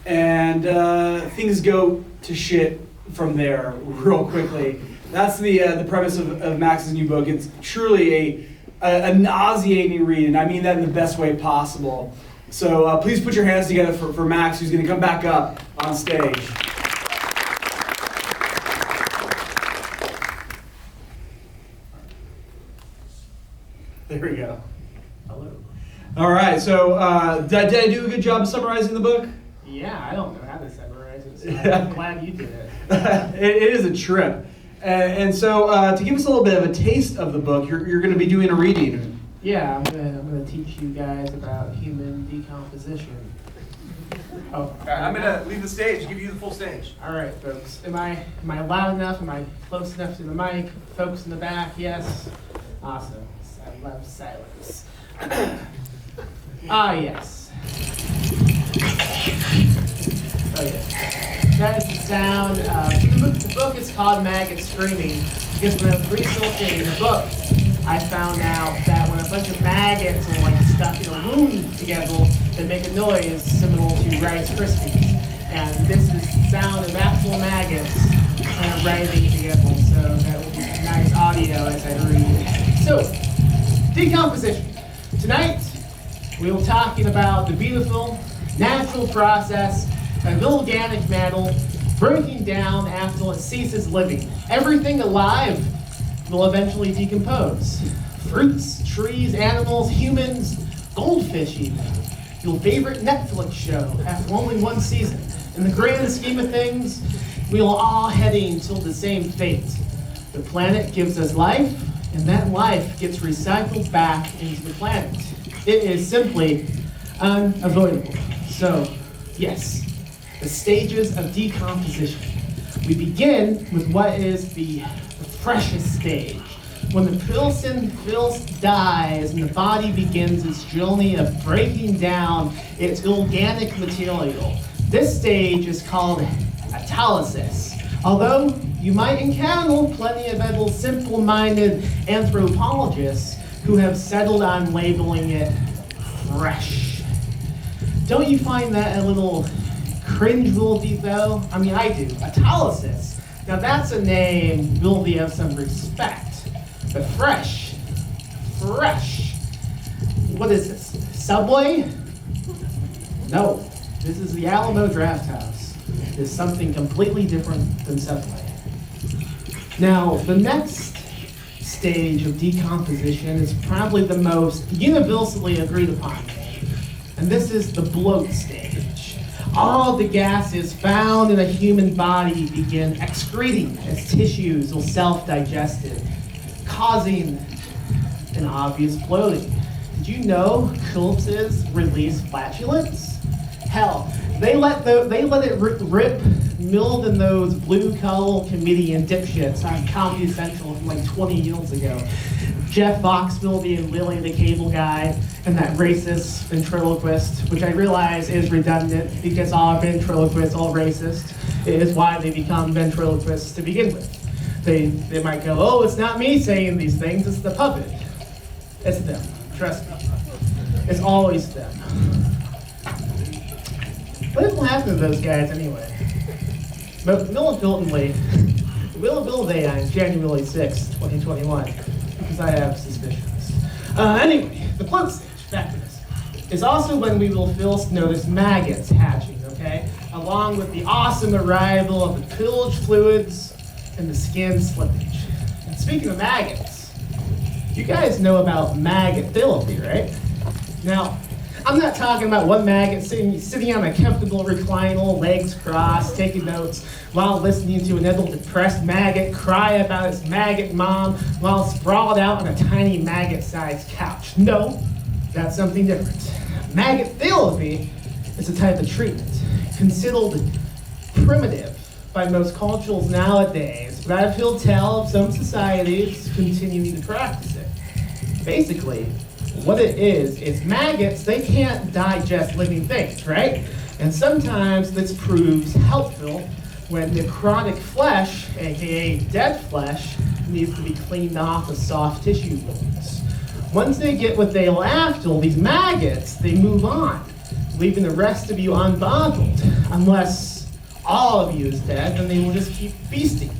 and things go to shit from there real quickly. That's the premise of Max's new book. It's truly a nauseating read, and I mean that in the best way possible. So please put your hands together for Max, who's going to come back up on stage. There we go. Hello. All right, so did I do a good job of summarizing the book? Yeah, I don't know how to summarize it, so I'm glad you did it. It is a trip. And so to give us a little bit of a taste of the book, you're going to be doing a reading. Yeah, I'm gonna teach you guys about human decomposition. Oh, I'm gonna leave the stage. Give you the full stage. all right, folks. Am I loud enough? Am I close enough to the mic? Folks in the back, yes. Awesome. I love silence. Ah, yes. Oh, yes. That is the sound. The book is called Maggot Screaming because when I was researching the book, I found out that when a bunch of maggots are like stuck in a room together, they make a noise similar to Rice Krispies. And this is the sound of actual maggots kind of writhing together. So that will be nice audio as I read. So, decomposition. Tonight, we will be talking about the beautiful, natural process of organic matter breaking down after it ceases living. Everything alive will eventually decompose. Fruits, trees, animals, humans, goldfish even. Your favorite Netflix show after only one season. In the grand scheme of things, we are all heading toward the same fate. The planet gives us life, and that life gets recycled back into the planet. It is simply unavoidable. So, yes, the stages of decomposition. We begin with what is the freshest stage, when the person first dies and the body begins its journey of breaking down its organic material. This stage is called autolysis. Although you might encounter plenty of other simple-minded anthropologists who have settled on labeling it fresh. Don't you find that a little cringe-worthy though? I mean, I do. Autolysis. Now that's a name worthy of some respect. But fresh. What is this? Subway? No. This is the Alamo Drafthouse. It's something completely different than Subway. Now, the next stage of decomposition is probably the most universally agreed upon. And this is the bloat stage. All the gases found in a human body begin excreting as tissues are self-digested, causing an obvious bloating. Did you know corpses release flatulence? Hell, they let it rip milled in those blue-collar comedian dipshits on Comedy Central from like 20 years ago. Jeff Foxville being Lily the Cable Guy, and that racist ventriloquist, which I realize is redundant because all ventriloquists are racist. It is why they become ventriloquists to begin with. They might go, oh, it's not me saying these things, it's the puppet. It's them, trust me. It's always them. What will happen to those guys anyway? But more importantly, will they on January 6, 2021? Because I have suspicions. Anyway, the bloat stage, back to this, is also when we will first notice maggots hatching, okay? Along with the awesome arrival of the pillage fluids and the skin slippage. And speaking of maggots, you guys know about maggot therapy, right? Now, I'm not talking about one maggot sitting on a comfortable recliner, legs crossed, taking notes, while listening to another depressed maggot cry about its maggot mom while sprawled out on a tiny maggot-sized couch. No, that's something different. Maggot therapy is a type of treatment considered primitive by most cultures nowadays, but I've heard tell of some societies continuing to practice it. Basically, what it is maggots, they can't digest living things, right? And sometimes this proves helpful when necrotic flesh, aka dead flesh, needs to be cleaned off of soft tissue wounds. Once they get what they're after, these maggots, they move on, leaving the rest of you unbothered. Unless all of you is dead, then they will just keep feasting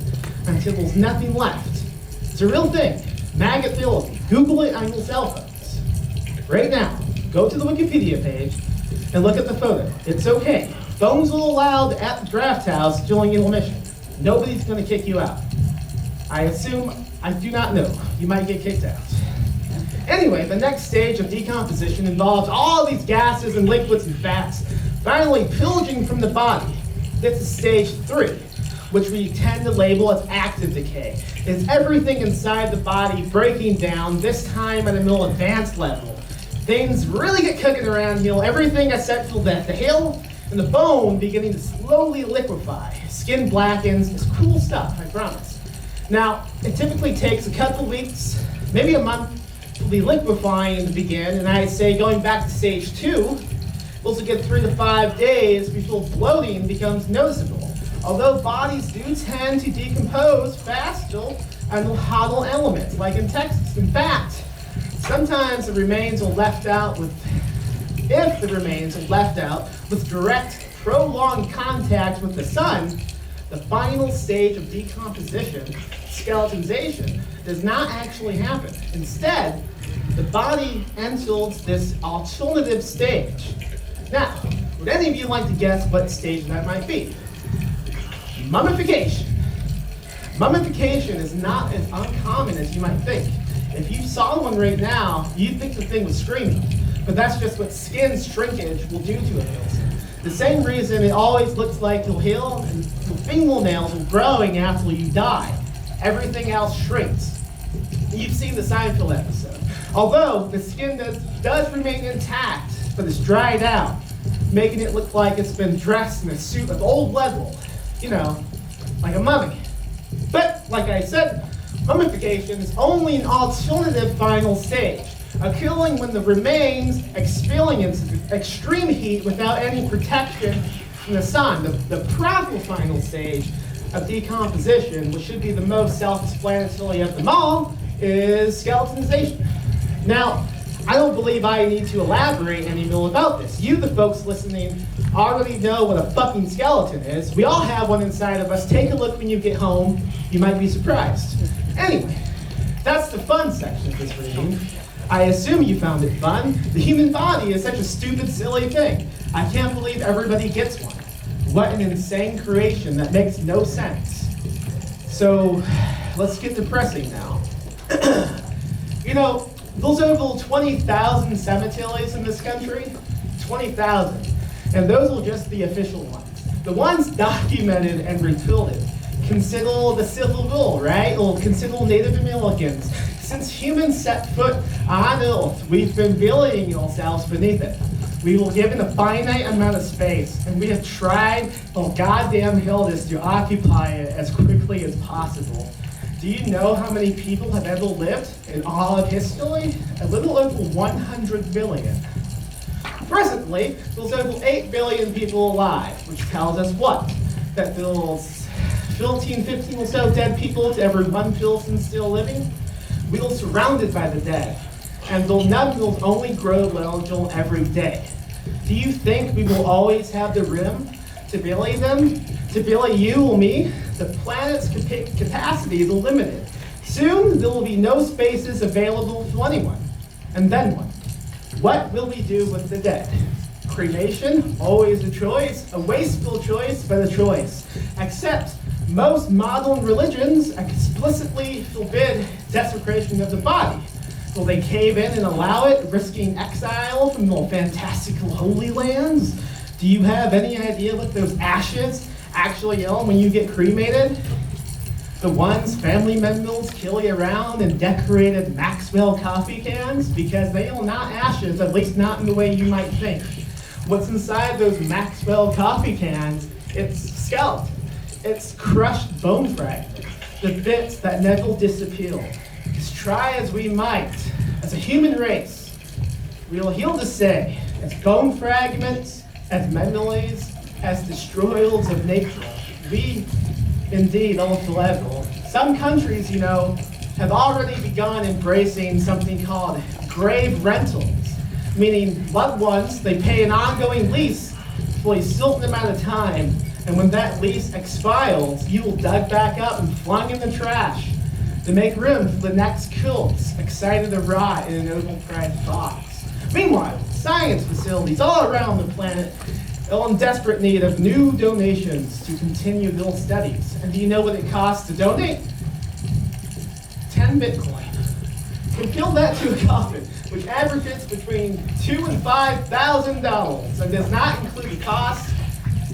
until there's nothing left. It's a real thing. Maggotility. Google it on your cell phones. Right now, go to the Wikipedia page and look at the photo. It's okay. Phones are allowed at the Drafthouse during intermission. Nobody's going to kick you out. I assume, I do not know. You might get kicked out. Anyway, the next stage of decomposition involves all these gases and liquids and fats finally pillaging from the body. This is stage 3, which we tend to label as active decay. It's everything inside the body breaking down, this time at a more advanced level. Things really get cooking around here, everything except for the hair and the bone beginning to slowly liquefy. Skin blackens, it's cool stuff, I promise. Now, it typically takes a couple weeks, maybe a month, to be liquefying to begin, and I'd say going back to stage 2, we'll also get 3 to 5 days before bloating becomes noticeable. Although bodies do tend to decompose faster on hollow elements, like in Texas. In fact, sometimes the remains are left out with, if the remains are left out with direct, prolonged contact with the sun, the final stage of decomposition, skeletonization, does not actually happen. Instead, the body enters this alternative stage. Now, would any of you like to guess what stage that might be? Mummification. Mummification is not as uncommon as you might think. If you saw one right now, you'd think the thing was screaming. But that's just what skin shrinkage will do to a person. The same reason it always looks like your heel and your fingernails are growing after you die. Everything else shrinks. You've seen the Seinfeld episode. Although the skin does remain intact, but it's dried out, making it look like it's been dressed in a suit of old leather. You know, like a mummy. But, like I said, mummification is only an alternative final stage, occurring when the remains experience extreme heat without any protection from the sun. The proper final stage of decomposition, which should be the most self-explanatory of them all, is skeletonization. Now, I don't believe I need to elaborate any more about this. You, the folks listening, already know what a fucking skeleton is. We all have one inside of us. Take a look when you get home. You might be surprised. Anyway, that's the fun section of this reading. I assume you found it fun. The human body is such a stupid, silly thing. I can't believe everybody gets one. What an insane creation that makes no sense. So, let's get depressing now. You know, there's over 20,000 cemeteries in this country. 20,000. And those are just the official ones. The ones documented and reported. Consider the Civil War, right? Or consider Native Americans. Since humans set foot on Earth, we've been burying ourselves beneath it. We were given a finite amount of space, and we have tried our goddamn hardest to occupy it as quickly as possible. Do you know how many people have ever lived in all of history? A little over 100 billion. Presently, there's over 8 billion people alive, which tells us what? That there's 15 or so dead people to every 1 person still living. We are surrounded by the dead, and their numbers only grow larger every day. Do you think we will always have the room to bury them? To bury you or me? The planet's capacities are limited. Soon, there will be no spaces available for anyone. And then what? What will we do with the dead? Cremation, always a choice, a wasteful choice, but a choice. Except most modern religions explicitly forbid desecration of the body. Will they cave in and allow it, risking exile from their fantastical holy lands? Do you have any idea what those ashes actually are when you get cremated? The ones family members carry around in decorated Maxwell coffee cans? Because they are not ashes, at least not in the way you might think. What's inside those Maxwell coffee cans? It's skeleton. It's crushed bone fragments, the bits that never disappear. As try as we might, as a human race, we are here to say, as bone fragments, as memories, as destroyers of nature, we indeed are forever. Some countries, you know, have already begun embracing something called grave rentals, meaning loved ones, they pay an ongoing lease for a certain amount of time, and when that lease expires, you will dug back up and flung in the trash to make room for the next cults excited to rot in an overpriced box. Meanwhile, science facilities all around the planet are in desperate need of new donations to continue their studies. And do you know what it costs to donate? 10 Bitcoin. Compare that to a coffin, which averages between $2,000 and $5,000, and does not include the cost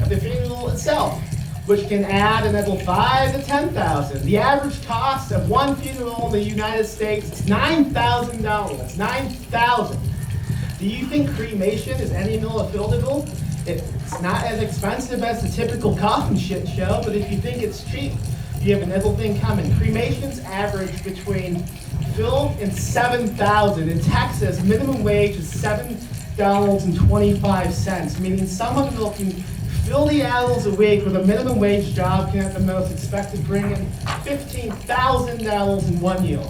of the funeral itself, which can add another $5,000 to $10,000. The average cost of one funeral in the United States is $9,000. $9,000. Do you think cremation is any more affordable? It's not as expensive as the typical coffin shit show, but if you think it's cheap, you have another thing coming. Cremations average between $4,000 and $7,000. In Texas, minimum wage is $7.25, meaning someone working 30 hours a week with a minimum wage job can at the most expect to bring in $15,000 in 1 year.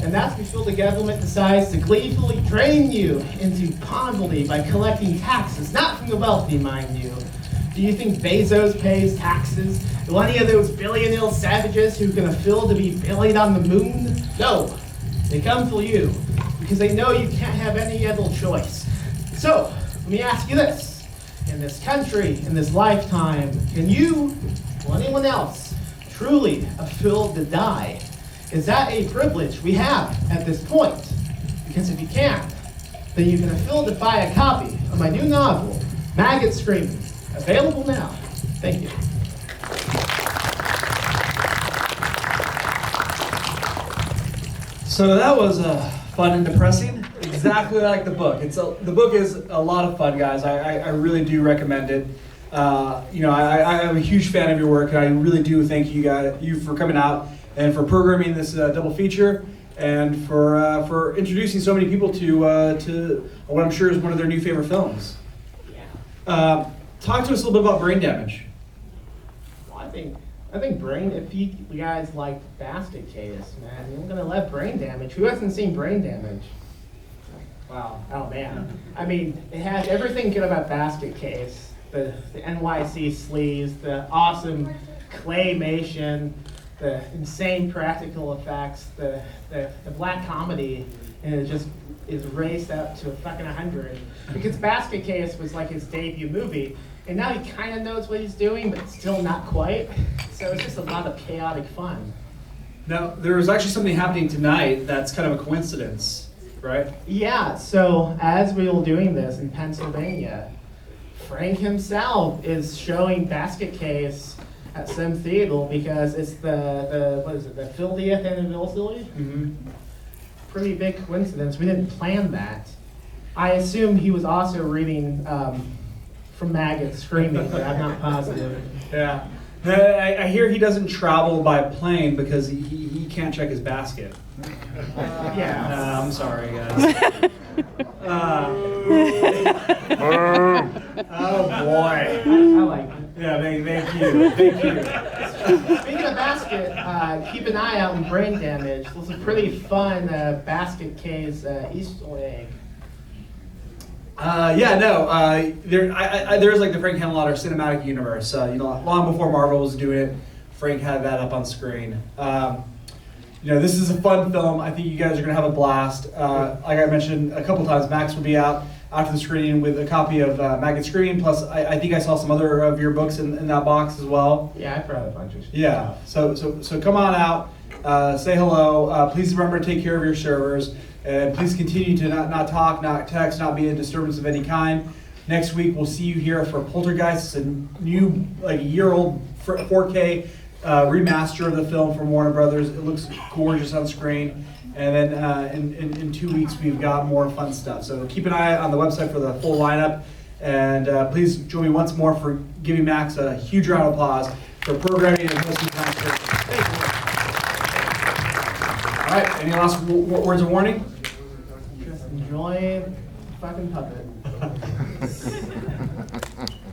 And that's before the government decides to gleefully drain you into poverty by collecting taxes, not from the wealthy, mind you. Do you think Bezos pays taxes? Do any of those billionaire savages who can afford to be buried on the moon? No, they come for you because they know you can't have any other choice. So, let me ask you this. In this country, in this lifetime, can you or anyone else truly afford to die? Is that a privilege we have at this point? Because if you can, then you can afford to buy a copy of my new novel, Maggot Screaming, available now. Thank you. So that was fun and depressing, exactly like the book. The book is a lot of fun, guys. I really do recommend it. I am a huge fan of your work, and I really do thank you for coming out and for programming this double feature, and for introducing so many people to what I'm sure is one of their new favorite films. Yeah. Talk to us a little bit about Brain Damage. Well, I think Brain, if you guys like Basket Case, man, you're gonna love Brain Damage. Who hasn't seen Brain Damage? Wow. Oh man. I mean, it has everything good about Basket Case. The NYC sleeves, the awesome claymation, the insane practical effects, the black comedy, and it just is raised up to a fucking 100. Because Basket Case was like his debut movie, and now he kind of knows what he's doing, but still not quite. So it's just a lot of chaotic fun. Now, there was actually something happening tonight that's kind of a coincidence, right? Yeah, so as we were doing this in Pennsylvania, Frank himself is showing Basket Case at some theater because it's the 50th anniversary? Mm-hmm. Pretty big coincidence. We didn't plan that. I assume he was also reading from Maggot Screaming, but I'm not positive. Yeah. I hear he doesn't travel by plane because he can't check his basket. Yeah. I'm sorry, guys. Oh boy. I like it. Yeah, thank you. Thank you. Speaking of basket, keep an eye out on Brain Damage. There's a pretty fun Basket Case Easter egg. There's like the Frank Henlotter cinematic universe. Long before Marvel was doing it, Frank had that up on screen. This is a fun film. I think you guys are gonna have a blast. Like I mentioned a couple times, Max will be out after the screening with a copy of Maggot Screaming. Plus, I think I saw some other of your books in that box as well. Yeah, I brought a bunch of stuff. Yeah. So come on out. Say hello. Please remember to take care of your servers. And please continue to not talk, not text, not be a disturbance of any kind. Next week, we'll see you here for Poltergeist. It's a new, like a year-old 4K remaster of the film from Warner Brothers. It looks gorgeous on screen. And then in 2 weeks, we've got more fun stuff. So keep an eye on the website for the full lineup. And please join me once more for giving Max a huge round of applause for programming and hosting tonight's show. Thank you. All right, any last words of warning? Just enjoy fucking puppet.